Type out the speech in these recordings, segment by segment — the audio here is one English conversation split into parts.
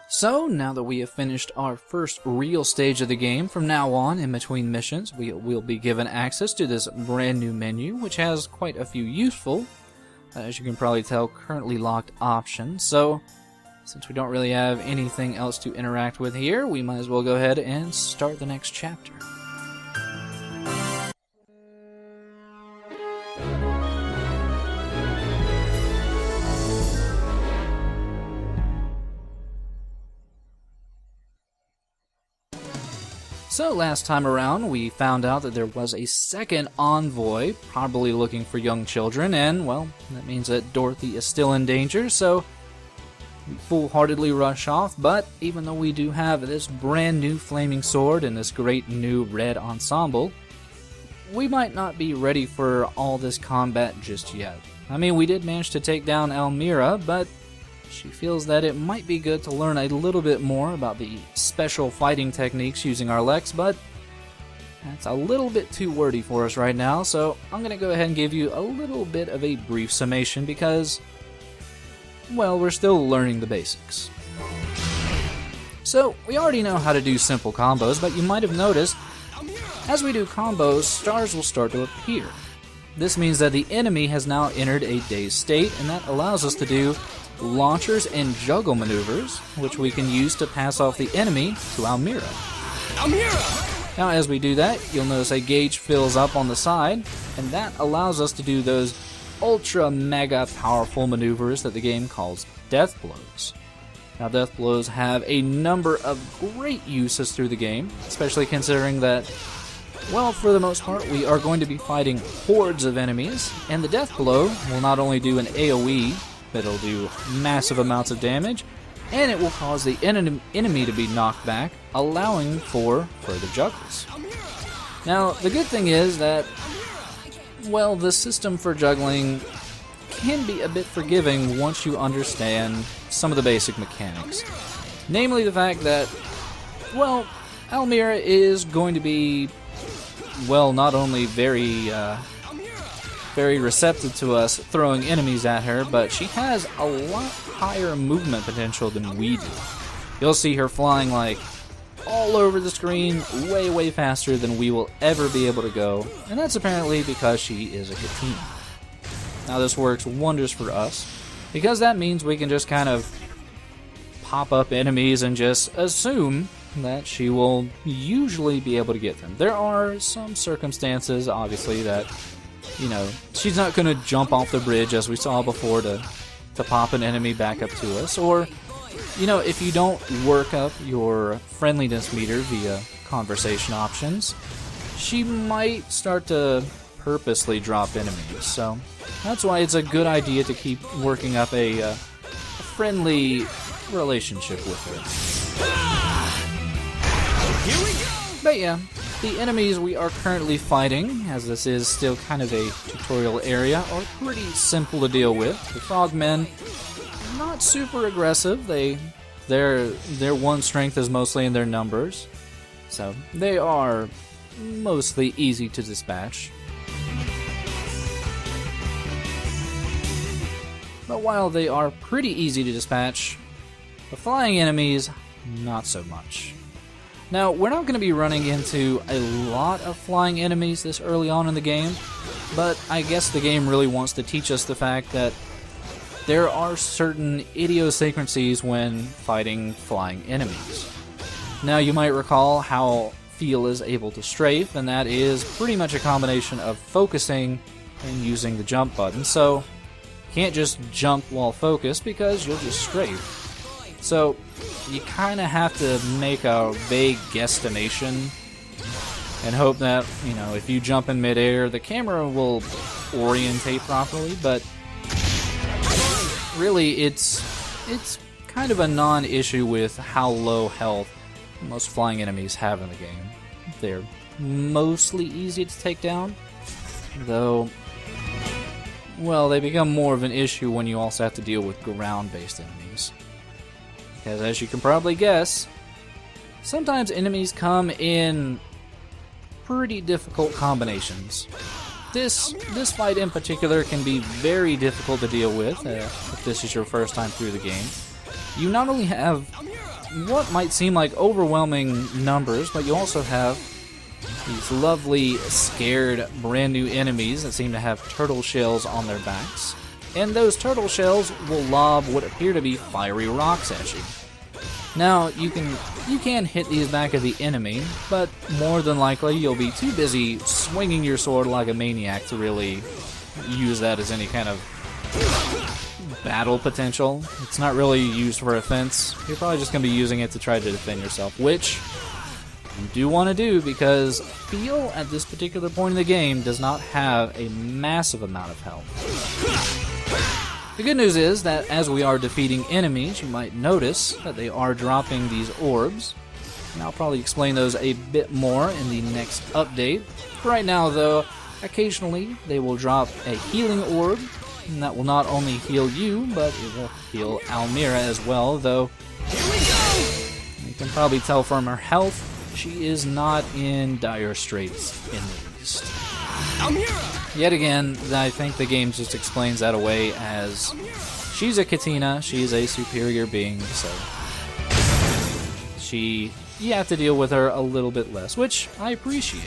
So, now that we have finished our first real stage of the game, from now on, in between missions, we will be given access to this brand new menu, which has quite a few useful, as you can probably tell, currently locked options. So, since we don't really have anything else to interact with here, we might as well go ahead and start the next chapter. So last time around, we found out that there was a second envoy, probably looking for young children, and, well, that means that Dorothy is still in danger, so we full-heartedly rush off. But even though we do have this brand new flaming sword and this great new red ensemble, we might not be ready for all this combat just yet. I mean, we did manage to take down Almira, but she feels that it might be good to learn a little bit more about the special fighting techniques using our Lex, but that's a little bit too wordy for us right now, so I'm going to go ahead and give you a little bit of a brief summation because, well, we're still learning the basics. So, we already know how to do simple combos, but you might have noticed, as we do combos, stars will start to appear. This means that the enemy has now entered a dazed state, and that allows us to do launchers and juggle maneuvers, which we can use to pass off the enemy to Almira. Almira! Now, as we do that, you'll notice a gauge fills up on the side, and that allows us to do those ultra mega powerful maneuvers that the game calls death blows. Now, death blows have a number of great uses through the game, especially considering that, well, for the most part, we are going to be fighting hordes of enemies, and the death blow will not only do an AoE, but it'll do massive amounts of damage, and it will cause the enemy to be knocked back, allowing for further juggles. Now, the good thing is that, well, the system for juggling can be a bit forgiving once you understand some of the basic mechanics. Namely the fact that, well, Almira is going to be, well, not only very receptive to us throwing enemies at her, but she has a lot higher movement potential than we do. You'll see her flying like all over the screen, way faster than we will ever be able to go, and that's apparently because she is a Katina. Now this works wonders for us, because that means we can just kind of pop up enemies and just assume that she will usually be able to get them. There are some circumstances, obviously, that, you know, she's not going to jump off the bridge as we saw before to pop an enemy back up to us, or, you know, if you don't work up your friendliness meter via conversation options, she might start to purposely drop enemies. So that's why it's a good idea to keep working up a friendly relationship with her. Here we go! But yeah, the enemies we are currently fighting, as this is still kind of a tutorial area, are pretty simple to deal with. The frogmen, not super aggressive. Their one strength is mostly in their numbers, so they are mostly easy to dispatch. But while they are pretty easy to dispatch, the flying enemies, not so much. Now, we're not going to be running into a lot of flying enemies this early on in the game, but I guess the game really wants to teach us the fact that there are certain idiosyncrasies when fighting flying enemies. Now, you might recall how Feel is able to strafe, and that is pretty much a combination of focusing and using the jump button, so you can't just jump while focused because you'll just strafe. So you kind of have to make a vague guesstimation and hope that, you know, if you jump in midair, the camera will orientate properly, but really it's kind of a non-issue with how low health most flying enemies have in the game. They're mostly easy to take down, though, well, they become more of an issue when you also have to deal with ground-based enemies. Because as you can probably guess, sometimes enemies come in pretty difficult combinations. This fight in particular can be very difficult to deal with if this is your first time through the game. you not only have what might seem like overwhelming numbers, but you also have these lovely, scared, brand new enemies that seem to have turtle shells on their backs. And those turtle shells will lob what appear to be fiery rocks at you. Now, you can hit these back at the enemy, but more than likely you'll be too busy swinging your sword like a maniac to really use that as any kind of battle potential. It's not really used for offense. You're probably just going to be using it to try to defend yourself, which you do want to do because Feel at this particular point in the game does not have a massive amount of health. The good news is that as we are defeating enemies, you might notice that they are dropping these orbs. And I'll probably explain those a bit more in the next update. Right now, though, occasionally they will drop a healing orb, and that will not only heal you, but it will heal Almira as well, though you can probably tell from her health, she is not in dire straits in the least. Almira! Yet again, I think the game just explains that away as she's a Katina, she's a superior being, so you have to deal with her a little bit less, which I appreciate.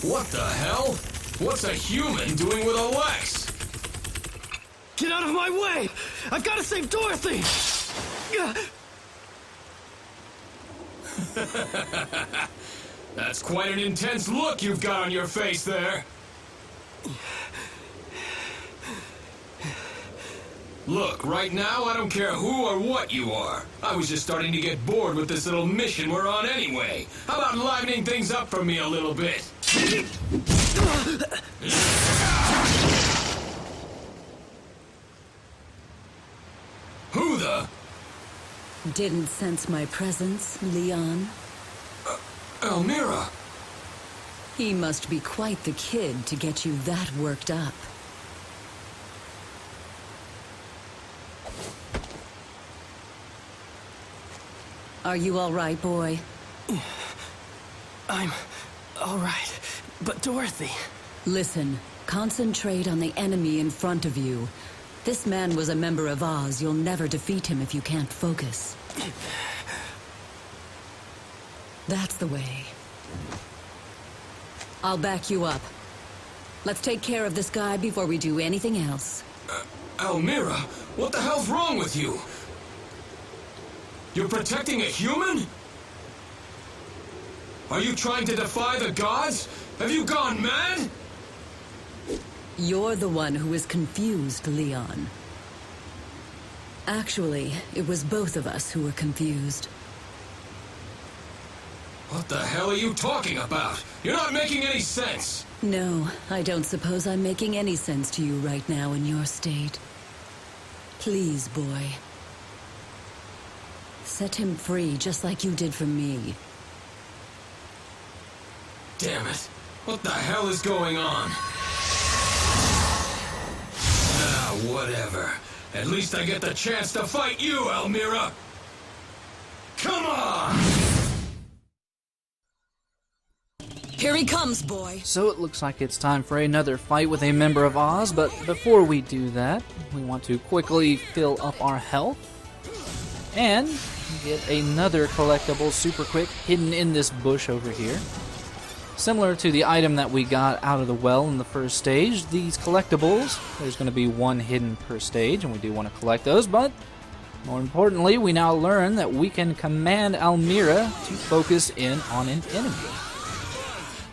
What the hell? What's a human doing with a Lex? Get out of my way! I've got to save Dorothy! That's quite an intense look you've got on your face there. Look, right now, I don't care who or what you are. I was just starting to get bored with this little mission we're on anyway. How about livening things up for me a little bit? Who the? Didn't sense my presence, Leon? Almira. He must be quite the kid to get you that worked up. Are you all right, boy? I'm all right, but Dorothy... Listen, concentrate on the enemy in front of you. This man was a member of Oz. You'll never defeat him if you can't focus. That's the way. I'll back you up. Let's take care of this guy before we do anything else. Almira, what the hell's wrong with you? You're protecting a human? Are you trying to defy the gods? Have you gone mad? You're the one who is confused, Leon. Actually, it was both of us who were confused. What the hell are you talking about? You're not making any sense. No, I don't suppose I'm making any sense to you right now in your state. Please, boy. Set him free just like you did for me. Damn it. What the hell is going on? Whatever. At least I get the chance to fight you, Almira! Come on! Here he comes, boy! So it looks like it's time for another fight with a member of Oz, but before we do that, we want to quickly fill up our health and get another collectible super quick hidden in this bush over here. Similar to the item that we got out of the well in the first stage, these collectibles, there's going to be one hidden per stage, and we do want to collect those, but more importantly, we now learn that we can command Almira to focus in on an enemy.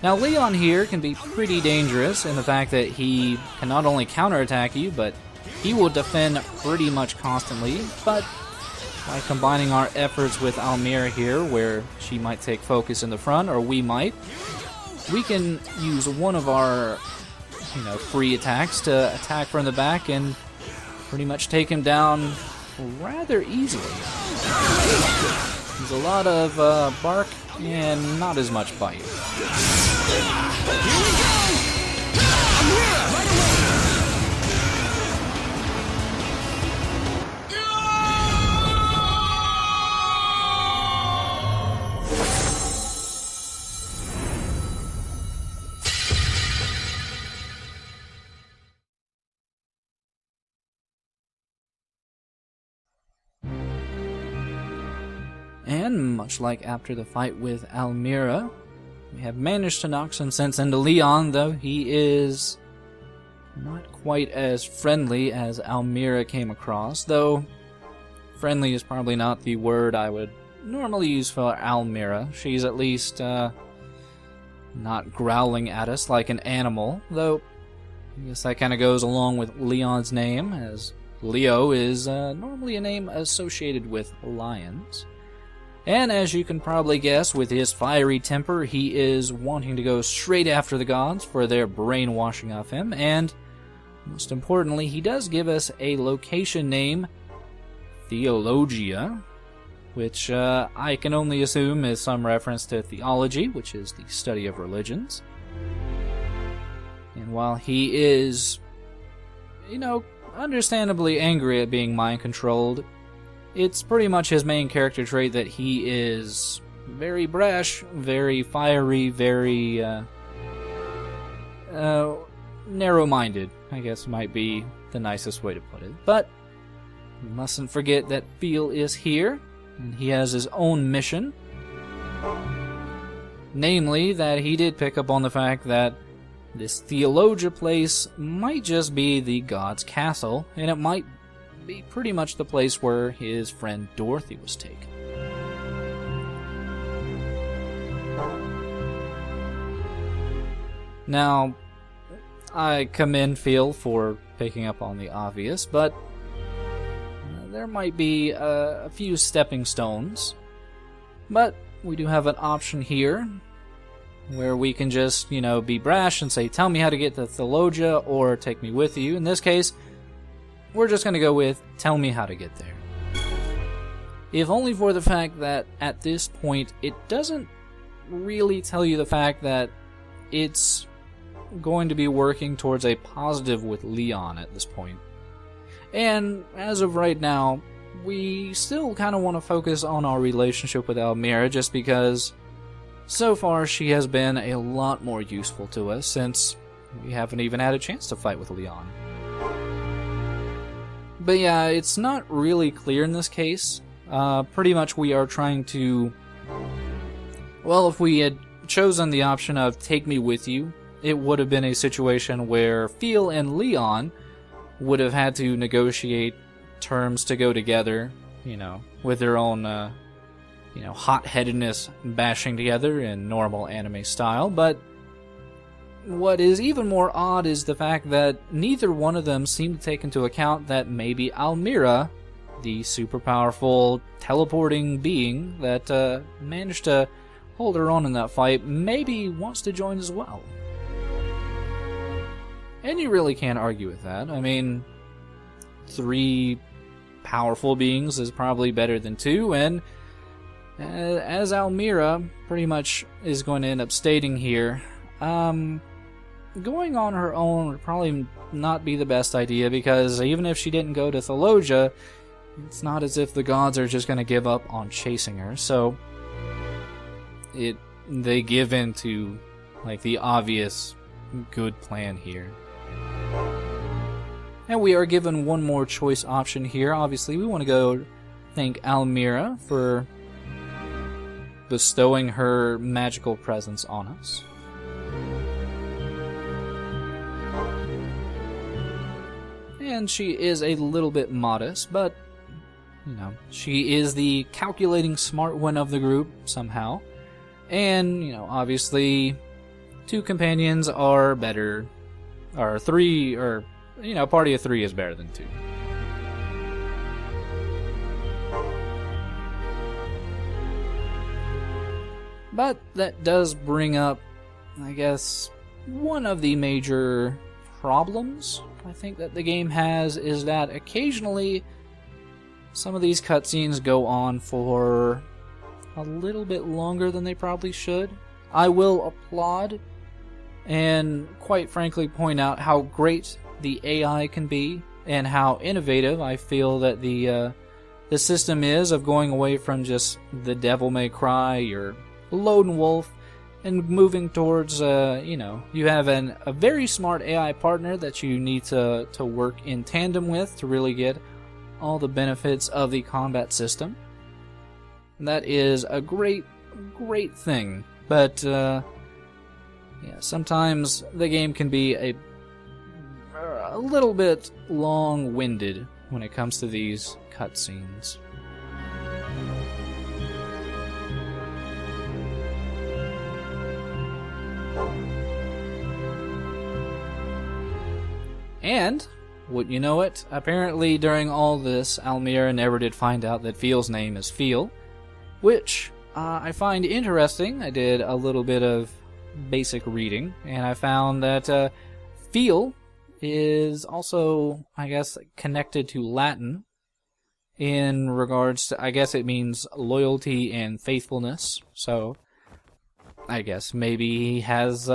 Now, Leon here can be pretty dangerous in the fact that he can not only counterattack you, but he will defend pretty much constantly, but by combining our efforts with Almira here, where she might take focus in the front, or we might, we can use one of our free attacks to attack from the back and pretty much take him down rather easily. There's a lot of bark and not as much bite. And much like after the fight with Almira, we have managed to knock some sense into Leon, though he is not quite as friendly as Almira came across, though friendly is probably not the word I would normally use for Almira. She's at least not growling at us like an animal, though I guess that kind of goes along with Leon's name, as Leo is normally a name associated with lions. And as you can probably guess, with his fiery temper, he is wanting to go straight after the gods for their brainwashing of him, and most importantly, he does give us a location name, Theologia, which I can only assume is some reference to theology, which is the study of religions. And while he is, understandably angry at being mind-controlled, it's pretty much his main character trait that he is very brash, very fiery, very narrow-minded, I guess might be the nicest way to put it. But we mustn't forget that Phil is here, and he has his own mission. Namely, that he did pick up on the fact that this Theologia place might just be the god's castle, and it might be pretty much the place where his friend Dorothy was taken. Now, I commend Phil for picking up on the obvious, but there might be a few stepping stones. But we do have an option here where we can just, be brash and say, tell me how to get to Theologia or take me with you. In this case, we're just going to go with, tell me how to get there. If only for the fact that at this point, it doesn't really tell you the fact that it's going to be working towards a positive with Leon at this point. And as of right now, we still kind of want to focus on our relationship with Almira, just because so far she has been a lot more useful to us since we haven't even had a chance to fight with Leon. But yeah, it's not really clear in this case. Pretty much we are trying to... Well, if we had chosen the option of take me with you, it would have been a situation where Phil and Leon would have had to negotiate terms to go together, with their own, hot-headedness bashing together in normal anime style. But what is even more odd is the fact that neither one of them seem to take into account that maybe Almira, the super powerful teleporting being that managed to hold her own in that fight, maybe wants to join as well. And you really can't argue with that. I mean, 3 powerful beings is probably better than 2, and as Almira pretty much is going to end up stating here, going on her own would probably not be the best idea, because even if she didn't go to Theologia, it's not as if the gods are just going to give up on chasing her, so they give in to the obvious good plan here. And we are given one more choice option here. Obviously, we want to go thank Almira for bestowing her magical presence on us. And she is a little bit modest, but, she is the calculating smart one of the group, somehow. And, obviously, 2 companions are better, or 3, or, a party of 3 is better than 2. But that does bring up, I guess, one of the major problems I think that the game has is that occasionally some of these cutscenes go on for a little bit longer than they probably should. I will applaud and quite frankly point out how great the AI can be and how innovative I feel that the system is of going away from just the Devil May Cry or lone wolf and moving towards, you have a very smart AI partner that you need to work in tandem with to really get all the benefits of the combat system. That is a great thing. But, sometimes the game can be a little bit long-winded when it comes to these cutscenes. And, wouldn't you know it, apparently during all this, Almira never did find out that Feel's name is Feel, which I find interesting. I did a little bit of basic reading, and I found that Feel is also, I guess, connected to Latin in regards to, I guess it means loyalty and faithfulness, so I guess maybe he has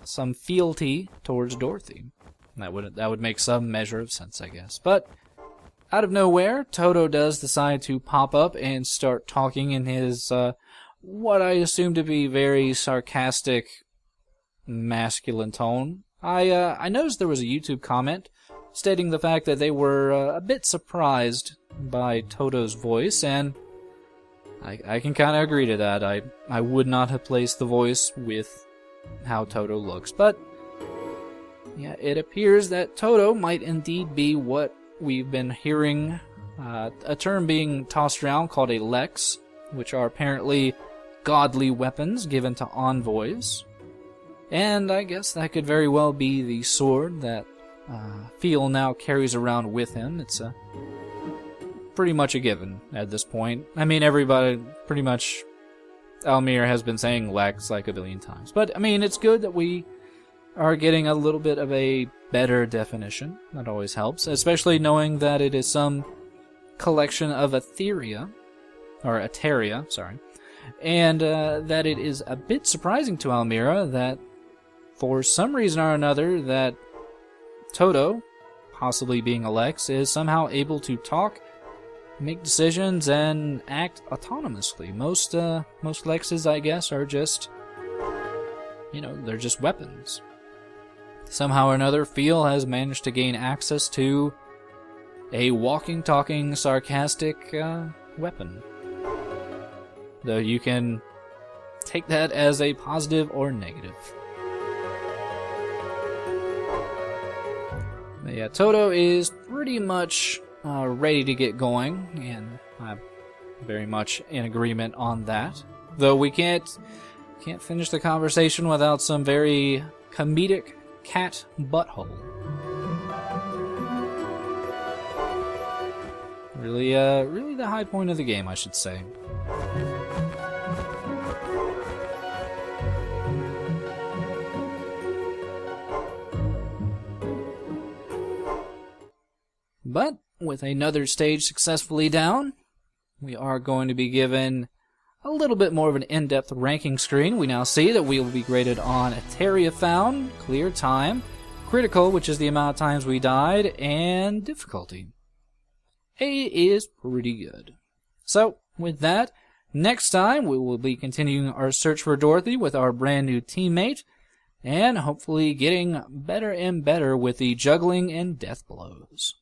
some fealty towards Dorothy. That would make some measure of sense, I guess. But out of nowhere, Toto does decide to pop up and start talking in his what I assume to be very sarcastic, masculine tone. I noticed there was a YouTube comment stating the fact that they were a bit surprised by Toto's voice, and I can kind of agree to that. I would not have placed the voice with how Toto looks, but yeah, it appears that Toto might indeed be what we've been hearing, a term being tossed around called a lex, which are apparently godly weapons given to envoys. And I guess that could very well be the sword that Feel now carries around with him. It's pretty much a given at this point. I mean, everybody, pretty much, Almira has been saying lex like a billion times. But, I mean, it's good that we are getting a little bit of a better definition. That always helps, especially knowing that it is some collection of Etheria, or Etheria, sorry, and that it is a bit surprising to Almira that for some reason or another that Toto, possibly being a lex, is somehow able to talk, make decisions, and act autonomously. Most lexes, I guess, are just, they're just weapons. Somehow or another, Feel has managed to gain access to a walking, talking, sarcastic weapon. Though you can take that as a positive or negative. But yeah, Toto is pretty much ready to get going, and I'm very much in agreement on that. Though we can't finish the conversation without some very comedic cat butthole. Really the high point of the game, I should say. But with another stage successfully down, we are going to be given a little bit more of an in-depth ranking screen. We now see that we will be graded on Etheria Found, Clear Time, Critical, which is the amount of times we died, and Difficulty. A is pretty good. So, with that, next time we will be continuing our search for Dorothy with our brand new teammate, and hopefully getting better and better with the juggling and death blows.